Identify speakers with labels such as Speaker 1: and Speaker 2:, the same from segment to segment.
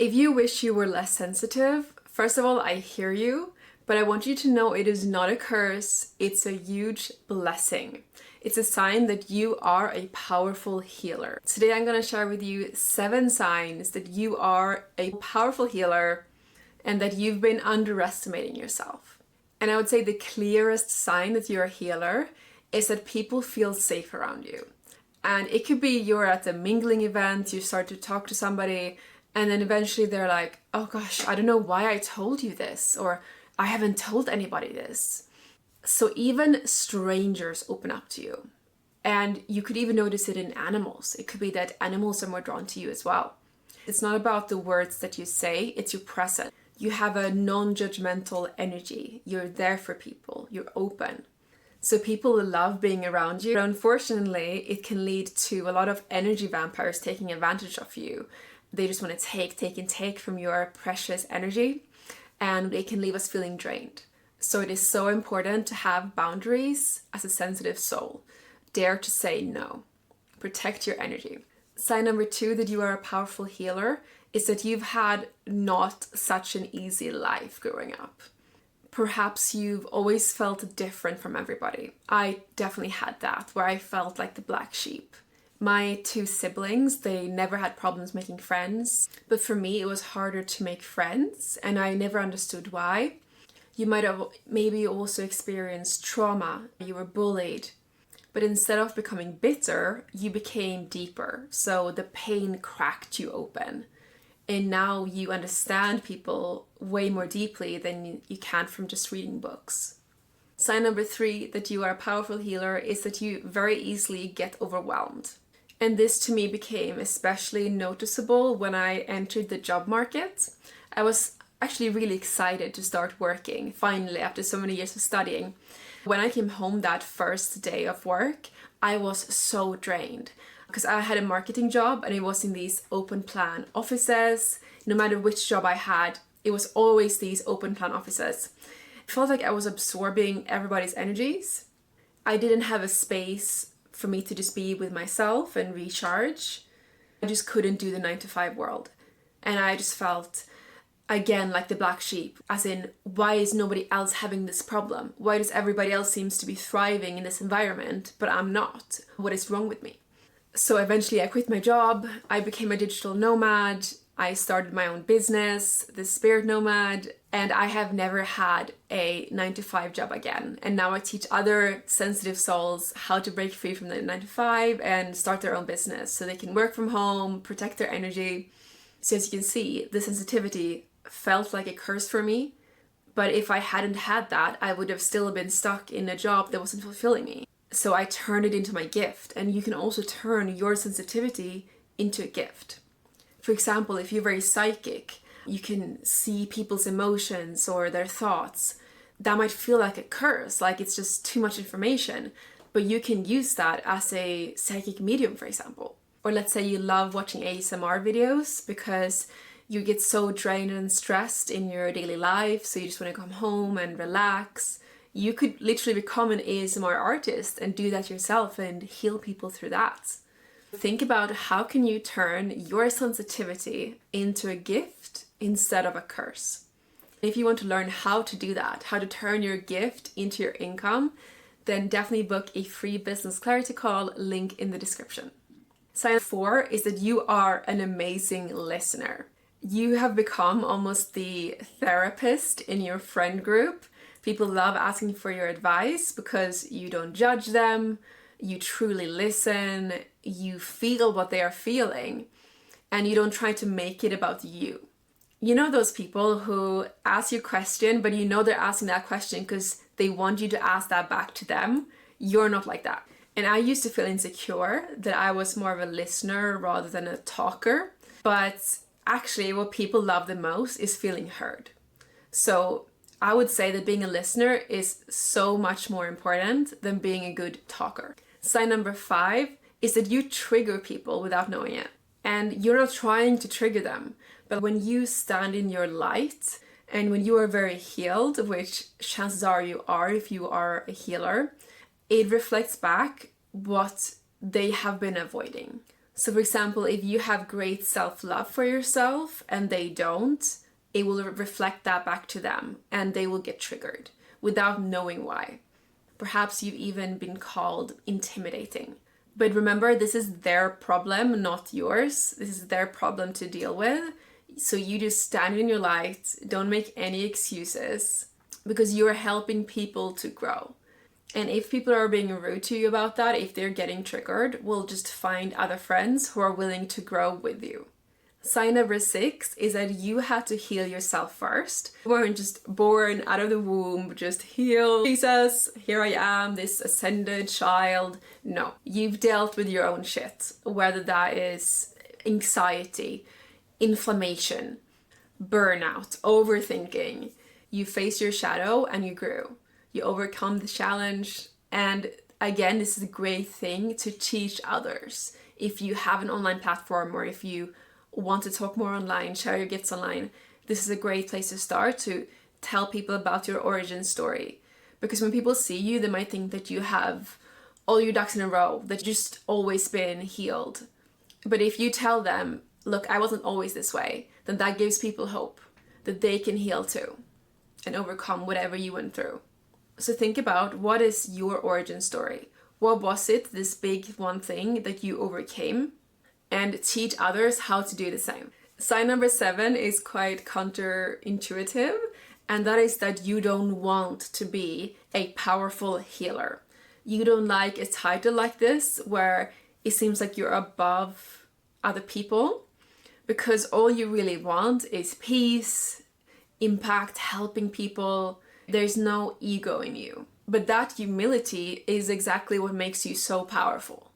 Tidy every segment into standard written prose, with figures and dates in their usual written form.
Speaker 1: If you wish you were less sensitive, first of all, I hear you, but I want you to know it is not a curse, it's a huge blessing. It's a sign that you are a powerful healer. Today I'm going to share with you 7 signs that you are a powerful healer and that you've been underestimating yourself. And I would say the clearest sign that you're a healer is that people feel safe around you. And it could be you're at a mingling event, you start to talk to somebody, and then eventually they're like, oh gosh, I don't know why I told you this, or I haven't told anybody this. So even strangers open up to you. And you could even notice it in animals. It could be that animals are more drawn to you as well. It's not about the words that you say, it's your presence. You have a non-judgmental energy. You're there for people. You're open. So people love being around you. But unfortunately, it can lead to a lot of energy vampires taking advantage of you. They just want to take from your precious energy, and it can leave us feeling drained. So it is so important to have boundaries as a sensitive soul. Dare to say no. Protect your energy. Sign number 2 that you are a powerful healer is that you've had not such an easy life growing up. Perhaps you've always felt different from everybody. I definitely had that, where I felt like the black sheep. My 2 siblings, they never had problems making friends, but for me it was harder to make friends, and I never understood why. You might have maybe also experienced trauma, you were bullied, but instead of becoming bitter, you became deeper, so the pain cracked you open. And now you understand people way more deeply than you can from just reading books. Sign number 3 that you are a powerful healer is that you very easily get overwhelmed. And this to me became especially noticeable when I entered the job market. I was actually really excited to start working, finally, after so many years of studying. When I came home that first day of work, I was so drained. Because I had a marketing job and it was in these open plan offices. No matter which job I had, it was always these open plan offices. It felt like I was absorbing everybody's energies. I didn't have a space for me to just be with myself and recharge. I just couldn't do the 9-to-5 world. And I just felt, again, like the black sheep, as in, why is nobody else having this problem? Why does everybody else seems to be thriving in this environment, but I'm not? What is wrong with me? So eventually I quit my job, I became a digital nomad, I started my own business, the Spirit Nomad, and I have never had a 9-to-5 job again. And now I teach other sensitive souls how to break free from the 9-to-5 and start their own business so they can work from home, protect their energy. So as you can see, the sensitivity felt like a curse for me, but if I hadn't had that, I would have still been stuck in a job that wasn't fulfilling me. So I turned it into my gift, and you can also turn your sensitivity into a gift. For example, if you're very psychic, you can see people's emotions or their thoughts. That might feel like a curse, like it's just too much information, but you can use that as a psychic medium, for example. Or let's say you love watching ASMR videos because you get so drained and stressed in your daily life, so you just want to come home and relax. You could literally become an ASMR artist and do that yourself and heal people through that. Think about how can you turn your sensitivity into a gift instead of a curse. If you want to learn how to do that, how to turn your gift into your income, then definitely book a free business clarity call, link in the description. Sign 4 is that you are an amazing listener. You have become almost the therapist in your friend group. People love asking for your advice because you don't judge them, you truly listen, you feel what they are feeling, and you don't try to make it about you. You know those people who ask you a question, but you know they're asking that question because they want you to ask that back to them? You're not like that. And I used to feel insecure that I was more of a listener rather than a talker, but actually what people love the most is feeling heard. So I would say that being a listener is so much more important than being a good talker. Sign number 5 is that you trigger people without knowing it. And you're not trying to trigger them, but when you stand in your light and when you are very healed, which chances are you are if you are a healer, it reflects back what they have been avoiding. So for example, if you have great self-love for yourself and they don't, it will reflect that back to them and they will get triggered without knowing why. Perhaps you've even been called intimidating. But remember, this is their problem, not yours. This is their problem to deal with. So you just stand in your light, don't make any excuses, because you're helping people to grow. And if people are being rude to you about that, if they're getting triggered, we'll just find other friends who are willing to grow with you. Sign number 6 is that you had to heal yourself first. You weren't just born out of the womb, just heal. Jesus, here I am, this ascended child. No, you've dealt with your own shit, whether that is anxiety, inflammation, burnout, overthinking. You face your shadow and you grew. You overcome the challenge. And again, this is a great thing to teach others. If you have an online platform or if you want to talk more online, share your gifts online, this is a great place to start to tell people about your origin story. Because when people see you, they might think that you have all your ducks in a row, that you've just always been healed. But if you tell them, look, I wasn't always this way, then that gives people hope that they can heal too and overcome whatever you went through. So think about, what is your origin story? What was it, this big one thing that you overcame? And teach others how to do the same. Sign number 7 is quite counterintuitive, and that is that you don't want to be a powerful healer. You don't like a title like this where it seems like you're above other people, because all you really want is peace, impact, helping people. There's no ego in you. But that humility is exactly what makes you so powerful.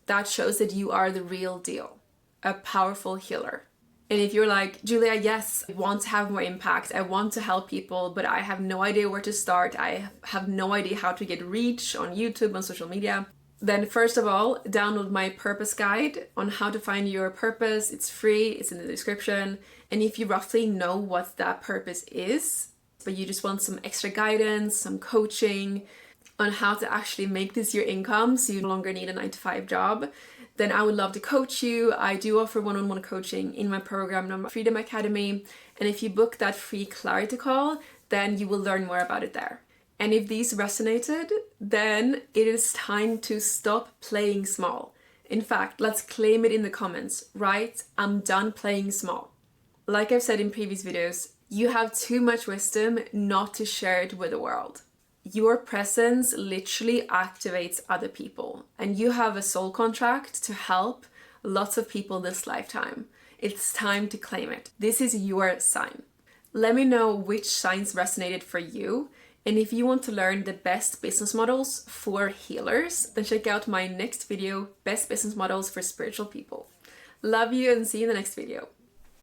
Speaker 1: That shows that you are the real deal, a powerful healer. And if you're like, Julia, yes, I want to have more impact, I want to help people, but I have no idea where to start, I have no idea how to get reach on YouTube, on social media, then first of all, download my purpose guide on how to find your purpose. It's free, it's in the description. And if you roughly know what that purpose is, but you just want some extra guidance, some coaching, on how to actually make this your income so you no longer need a 9-to-5 job, then I would love to coach you. I do offer one-on-one coaching in my program, Freedom Academy. And if you book that free clarity call, then you will learn more about it there. And if these resonated, then it is time to stop playing small. In fact, let's claim it in the comments, right? I'm done playing small. Like I've said in previous videos, you have too much wisdom not to share it with the world. Your presence literally activates other people, and you have a soul contract to help lots of people this lifetime. It's time to claim it. This is your sign. Let me know which signs resonated for you, and if you want to learn the best business models for healers, then check out my next video, Best Business Models for Spiritual People. Love you and see you in the next video.